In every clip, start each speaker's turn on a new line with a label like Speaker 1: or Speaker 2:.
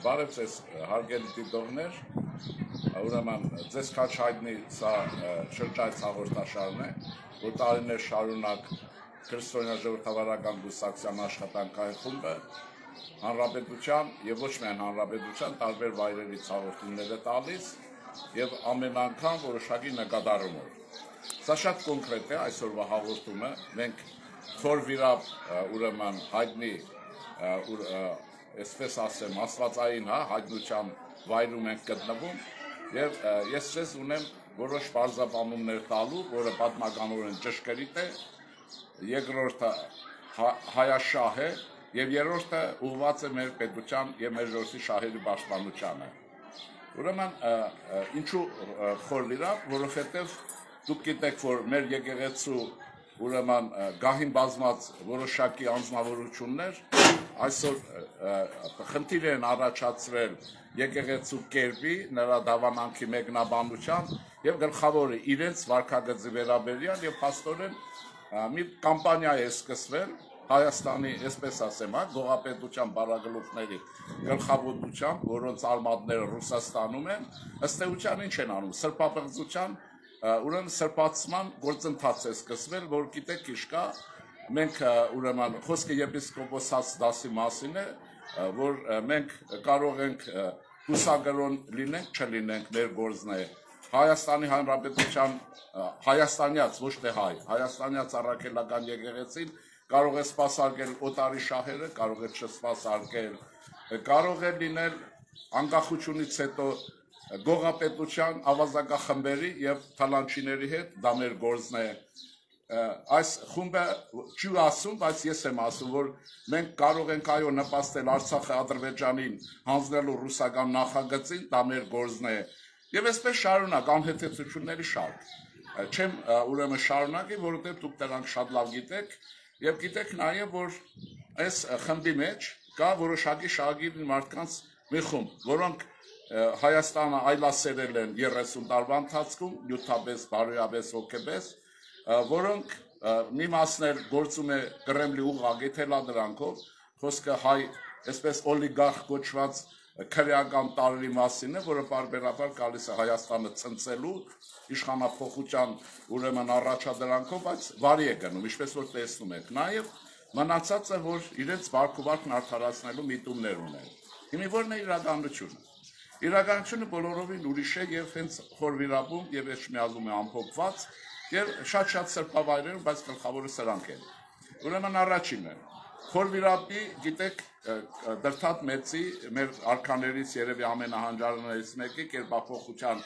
Speaker 1: Բարև ձեզ հարգելի դիտողներ, ուրեմն ձեզ քաչ հայտնի սա շրջայց հաղորդաշարն է, որ տարիներ շարունակ քրիստոնյա ժողովրդավարական կուսակցության աշխատանքային խումբը հանրապետության եւ ոչ միայն հանրապետության տարբեր վայրերից հաղորդումներ է տալիս եւ ամեն անգամ որոշակի նկատառումով։ Սա շատ կոնկրետ է այսօրվա հաղորդումը, մենք խորվիրապ ուրեմն հայտնի այսպես ասեմ, աստվածային հայտնության վայրում ենք գտնվում եւ ես ձեզ ունեմ որոշ բարձրաբանումներ տալու, որը պատմականորեն ճշգրիտ է, երկրորդը հայաշահ է եւ երրորդը ուղղված է մեր պետության եւ մեր ժողովրդի շահերի պաշտպանությանը։ Ուրեմն ինչու խորվիրապ, որովհետեւ դուք գիտեք, որ մեր եկեղեցու ուրեմն գահին բազմած որոշակի անձնավորություններ այսօր խնդիր են առաջացրել եկեղեցու կերպի, նրա դավանանքի մեկնաբանության եւ գլխավորը իրենց վարքագծի վերաբերյալ եւ փաստորեն մի կամպանիա է սկսվել Հայաստանի, այսպես ասեմ, գողապետության բարագլուխների գլխավորությամբ, որոնց արմատները Ռուսաստանում են, ըստ էության ինչ են անում, սրբապղծության ուրեմն սրբացման գործընթաց է սկսվել, որ գիտեք ինչ կա, մենք ուրեմն խոսքը եպիսկոպոսաց դասի մասին է, որ մենք կարող ենք հուսագրոն լինենք, չլինենք, մեր գործն է Հայաստանի Հանրապետության հայաստանյաց, ոչ թե հայ, հայաստանյաց առաքելական եկեղեցին կարող է սպասարկել օտարի շահերը, կարող է չսպասարկել, կարող է լինել անկախությունից հետո գողապետության ավազակախմբերի եւ թալանչիների հետ, դա մեր գործն է։ Այս խումբը չի ասում, բայց ես եմ ասում, որ մենք կարող ենք այո նպաստել Արցախի Ադրբեջանին հանձնելու ռուսական նախագծին, դա մեր գործն է։ Եվ այսպես շարունակ անհեթեթությունների շարք։ Չեմ ուրեմն շարունակի, որովհետեւ դուք դրանք շատ լավ գիտեք, եւ գիտեք նաեւ, որ այս խմբի մեջ կա որոշակի շահագիր մարդկանց մի խումբ, որոնք Հայաստանը այլասերել են 30 տարվա ընթացքում, նյութապես, բարոյապես, հոգեպես, որոնք մի մասն էլ գործում է Կրեմլի ուղղակի թելադրանքով, խոսքը հայ, այսպես օլիգարխ կոչված քրեական տարրի մասին է, որը բարբերաբար գալիս է Հայաստանը ցնցելու իշխանափոխության ուրեմն առաջադրանքով, բայց վարի է գնում, ինչպես որ տեսնում եք, նաեւ մնացածը, որ իրենց վարքուվարկն արդարացնելու միտումներ ունեն։ Հիմա որն է իրականությունը։ Իրականությունը բոլորովին ուրիշ է եւ հենց խորվիրապում եւ էջ միազում է ամփոփված եւ շատ սրբավայրերում, բայց գլխավորը սրանք են։ Ուրեմն առաջինը խորվիրապի, գիտեք, Դրթատ Մեծի մեր արքաներից երևի ամենահանջարներից մեկի կերպափոխության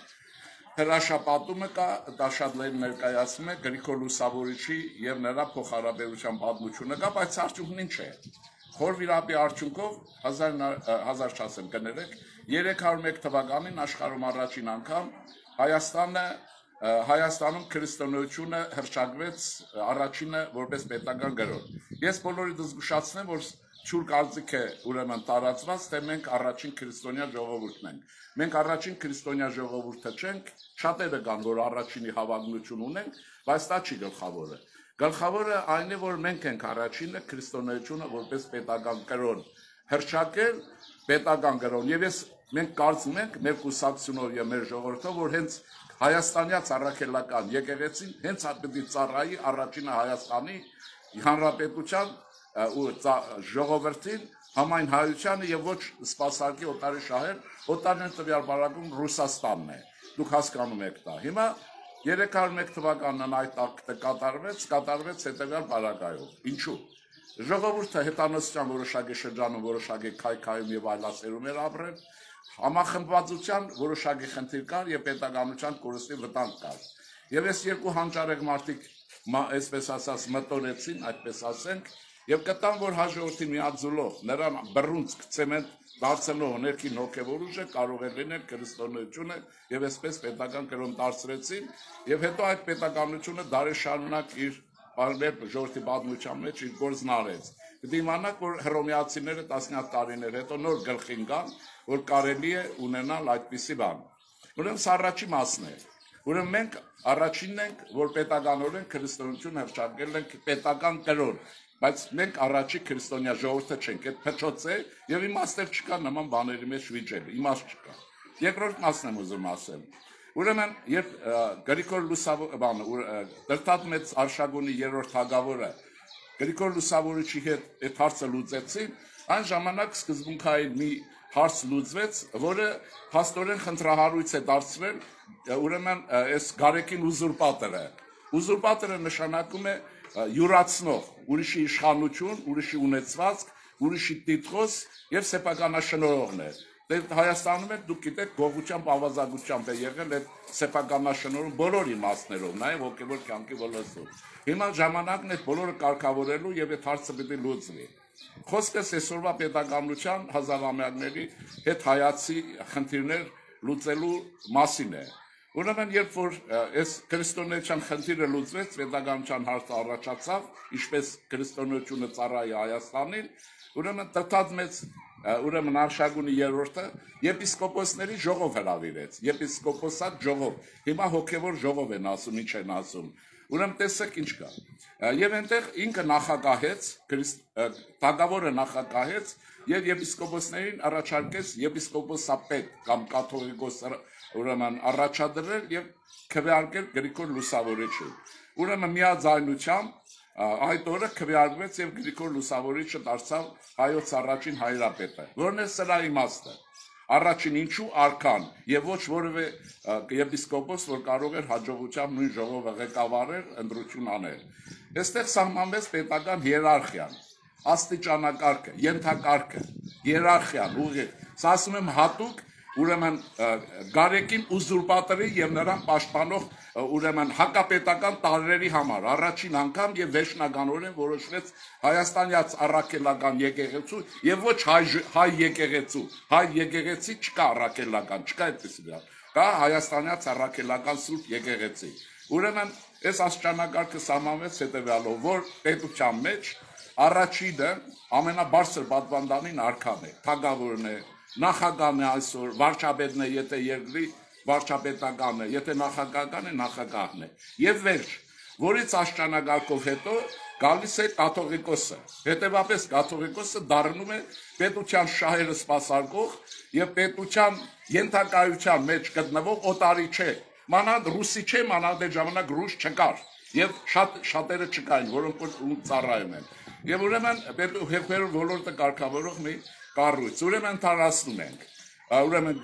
Speaker 1: հրաշապատումը կա, դա շատ լայն ներկայացնում է Գրիգոր Լուսավորիչի եւ նրա փոխհարաբերության պատմությունը կա, բայց արդյունքն ինչ է։ Խորվիրապի արդյունքով 301 թվականին աշխարհում առաջին անգամ Հայաստանում քրիստոնեությունը հռչակվեց առաջինը որպես պետական գրոն։ Ես բոլորի զգուշացնեմ, որ ճուր կարծիք է ուրեմն տարածված, թե մենք առաջին քրիստոնյա ժողովուրդն ենք։ Մենք առաջին քրիստոնյա ժողովուրդը չենք, շատերը կան, որ առաջինի հավակնություն ունենք, բայց դա չի գլխավորը։ Գլխավորը այն է, որ մենք ենք առաջինը քրիստոնեությունը որպես պետական կրոն հռչակել, պետական կրոն, եւ մենք կարծում ենք մեր կուսակցությունով եւ մեր ժողովրդով, որ հենց հայաստանյաց առաքելական եկեղեցին հենց պետք է ծառայի առաջինը Հայաստանի Հանրապետության ու ժողովրդին համայն հայությանը եւ ոչ սպասարկի օտարի շահեր, օտարն տվյալ բարակում Ռուսաստանն է։ Դուք հասկանում եք դա։ Հիմա 301 թվականն այդ ակտը կատարվեց հետեւյալ բարակայով։ Ինչու։ Ժողովուրդը հետանոցության որոշակի շրջանում որոշակի քայքայում եւ այլասերում էր ապրել, համախմբվածության որոշակի խնդիր կար եւ պետականության կորստի վտանգ կար։ Եվ այս երկու հանճարեղ մարդիկ, այսպես ասած, մտորեցին, այդպես ասենք, եւ գտան, որ հաջորդի միաձուլով նրան բռունցք ցեմենտ դարձնող ներքին հոգեվոր ուժը կարող է լինել քրիստոնեությունը եւ այսպես պետական կրոն դարձրեցին եւ հետո այդ պետականությունը դարեր շարունակ իր բարբեր ժողովրդի պատմության մեջ իր գործն արեց։ Դիմանակ որ հռոմեացիները տասնյակ տարիներ հետո նոր գլխին գան, որ կարելի է ունենալ այդպիսի բան։ Ուրեմն սա առաջի մասն է։ Ուրեմն մենք առաջինն ենք, որ պետականորեն քրիստոնեություն հռչակել ենք պետական կրոն։ բայց մենք առաջի քրիստոնյա ժողովուրդը չենք, այդ փչոց է եւ իմաստեր չկա նման բաների մեջ վիճել, իմաստ չկա։ Երկրորդ մասն եմ ուզում ասել։ Ուրեմն երբ Գրիգոր Լուսավորը դրտատ մեծ արշագունի երրորդ թագավորը Գրիգոր Լուսավորիչի հետ այդ հարցը լուծեցին, այն ժամանակ սկզբունքային մի հարց լուծվեց, որը փաստորեն խնդրահարույց է դարձրել, ուրեմն այս Գարեգին ուզուրպատորը նշանակում է յուրացնող, ուրիշի իշխանություն, ուրիշի ունեցվածք, ուրիշի տիտղոս եւ սեփականաշնորհողն է։ Դե Հայաստանում եք դուք գիտեք գողությամբ ավազագությամբ է եղել այդ սեփականաշնորհում բոլոր իմաստներով, նաեւ հոգեվոր կյանքի ոլորտում։ Հիմա ժամանակն է բոլորը կարգավորելու եւ այդ հարցը պետք է լուծվի։ Խոսքս այսօրվա պետականության հազարամյակների հետ հայացի խնդիրներ լուծելու մասին է։ Ուրեմն երբ որ այս քրիստոնեական խնդիրը լուծվեց, պետականության հարցը առաջացավ, ինչպես քրիստոնեությունը ծառայի Հայաստանին, ուրեմն տտած մեծ ուրեմն արշագունի երրորդը եպիսկոպոսների ժողով հրավիրեց, եպիսկոպոսատ ժողով, հիմա հոգևոր ժողով են ասում, ինչ են ասում, ուրեմն տեսեք ինչ կա, եւ այնտեղ ինքը նախագահեց, թագավորը նախագահեց եւ եպիսկոպոսներին առաջարկեց եպիսկոպոսապետ կամ կաթողիկոս ուրեմն առաջադրել եւ քվեարկել Գրիգոր Լուսավորիչին, ուրեմն միաձայնությամբ այդ օրը քվեարկվեց եւ Գրիգոր Լուսավորիչը դարձավ հայոց առաջին հայրապետը, որն է սրա իմաստը։ Առաջին ինչու արքան եւ ոչ որևէ եպիսկոպոս, որ կարող էր հաջողությամբ նույն ժողովը ղեկավարել, ընտրություն անել։ Այստեղ սահմանվեց պետական հիերարխիան, աստիճանակարգը, ենթակարգը, հիերարխիան, ուղիղ։ Սա ասում եմ հատուկ ուրեմն Գարեգին ուզուրպատորի եւ նրան պաշտպանող ուրեմն հակապետական տարրերի համար առաջին անգամ եւ վերջնականորեն որոշվեց հայաստանյաց առաքելական եկեղեցու եւ ոչ հայ եկեղեցի չկա առաքելական, չկա այդպես բան։ Կա հայաստանյաց առաքելական սուրբ եկեղեցի։ Ուրեմն այս աստիճանակարգը սահմանվեց հետեւյալով, որ պետության մեջ առաջինը ամենաբարձր պատվանդանին արքան է, թագավորն է, նախագահն է այսօր, վարչապետն է, եթե երկրի վարչապետականն է, եթե նախագահական է, նախագահն է։ Եվ վերջ, որից աստիճանակարգով հետո գալիս է կաթողիկոսը։ Հետևաբար կաթողիկոսը դառնում է պետության շահերը սպասարկող եւ պետության ենթակայության մեջ գտնվող օտարի չէ։ Մանավանդ ռուսի չէ, մանավանդ այդ ժամանակ ռուս չկար եւ շատերը չկային, որոնք ծառայում են։ Եվ ուրեմն հետո ոլորտը կարգավորող մի կառույց, ուրեմն ընդհանրացնում ենք։ Ուրեմն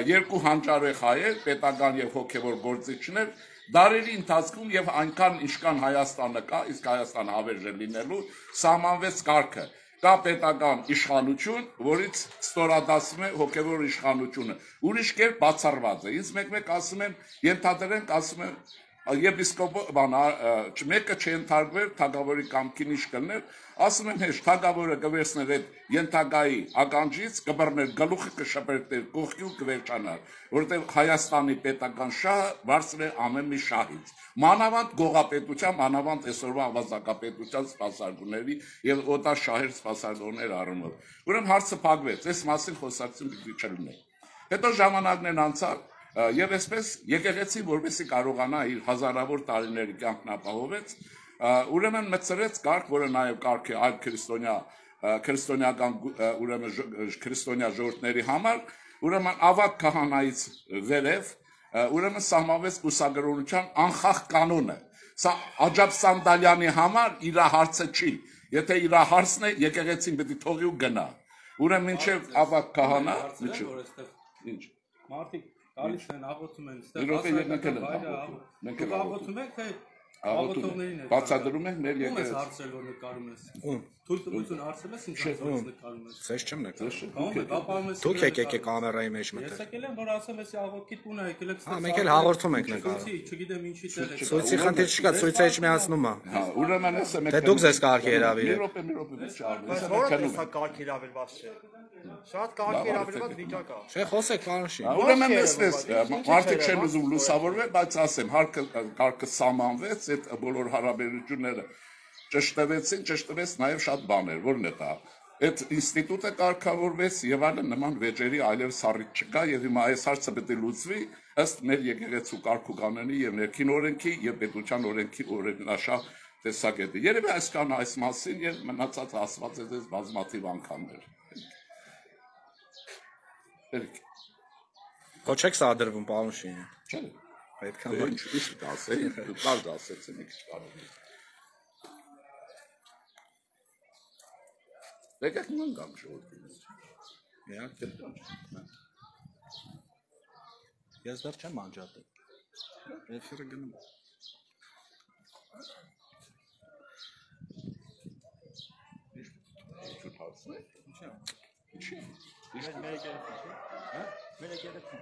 Speaker 1: երկու հանճարեղ հայեր, պետական եւ հոգեվոր գործիչներ, դարերի ընթացքում եւ այնքան ինչքան Հայաստանը կա, իսկ Հայաստանը հավերժ է լինելու, սահմանվեց կարգը։ Կա պետական իշխանություն, որից ստորադասում է հոգեվոր իշխանությունը։ Ուրիշ կերպ բացառված է։ Ինձ մեկ ասում են, ենթադրենք, ասում են մեկը չընթարկվեր թագավորի կամքին ինչ կլներ, ասում են հեշտ թագավորը կվերցներ այդ ենթագայի ականջից, կբռներ գլուխը կշպրտներ կողքի ու կվերջանար, որտեղ Հայաստանի պետական շահը բարձր է ամեն մի շահից։ Մանավանդ գողապետության, մանավանդ այսօրվա ավազակապետության սպասարկումների եւ օտար շահեր սպասարկողներ առումով։ Ուրեմն հարցը փակվեց, այս մասին խոսակցություն պիտի չլինի։ Հետո ժամանակներն անցան եւ այսպես եկեղեցին որպեսզի կարողանա իր հազարավոր տարիների կյանքն ապահովեց, ուրեմն մտցրեց կարգ, որը նաեւ կարգ է այլ քրիստոնեական ուրեմն քրիստոնյա ժողովուրդների համար, ուրեմն ավագ քահանայից վերև ուրեմն սահմանվեց կուսակրոնության անխախտ կանոնը։ Սա Աջափ Սանդալյանի համար իր հարցը չի, եթե իր հարցն է եկեղեցին պետք է թողի ու գնա։ Ուրեմն մինչեւ ավագ քահանա, ինչ
Speaker 2: Մարդիկ գալիս են աղոթում են, ստեղ աղոթում եք, թե աղոթողներին եք
Speaker 1: բացադրում ենք մեր
Speaker 2: եկեղեցի։ Ո՞ւմ ես հարցրել, որ նկարում ես։ Թույլտվություն հարցրել ես, ինչ հարցերից նկարում ես։
Speaker 3: Ձեզ չեմ
Speaker 2: նկարում։
Speaker 3: Դուք եկեք կամերայի մեջ մտել։
Speaker 2: Ես եկել եմ, որ ասեմ, ես աղոթքի տուն եկել եք։
Speaker 3: Մենք էլ հաղորդում ենք նկարում։
Speaker 2: Չգիտեմ ինչի տեղ եք։
Speaker 3: Ցույցի խնդիր չկա, ցույցը իջմիացնում է։
Speaker 1: Ուրեմն էս է։
Speaker 3: Դե դուք ձեզ կարգի հրավիրեք։
Speaker 1: Մի րոպե մեջ չարվում։
Speaker 4: Բայց որը սա կարգի հրավիրված չէ։ Շատ կարգի հրավիրված վիճակ է։
Speaker 3: Չէ, խոսեք պարոն Շին։
Speaker 1: Ուրեմն էսպես մարդիկ չեն ուզում լուսավորվել, բայց ասեմ, կարգը սահմանվեց, այդ բոլոր հարաբերությունները ճշտվեց նաև շատ բաներ, որն է դա։ Այդ ինստիտուտը կարգավորվեց եւ այլն նման վեճերի այլևս առիթ չկա եւ հիմա այս հարցը պետք է լուծվի ըստ մեր եկեղեցու կարգուկանոնի եւ ներքին օրենքի եւ պետության օրենքի օրենաշահ տեսակետը։ Երևի այսքան այս մասին եւ մնացած ասված է դες բազմաթիվ անգամներ։ Երեք։
Speaker 3: Քոչեք սադրվում պարոն Շինյան։
Speaker 1: Չէ։
Speaker 3: Այդքան
Speaker 1: Ինչ իսկ դասեի, բար դասեցի մի քիչ կարող։ Եկեք նույն կամ շոուտի։
Speaker 3: Միակ Ես դեռ չեմ անջատել։ Էֆիրը գնում։
Speaker 1: Ինչ հարցն է։ Ինչի՞։
Speaker 4: Մեր եկեղեցի։ Հա։ Մեր եկեղեցի։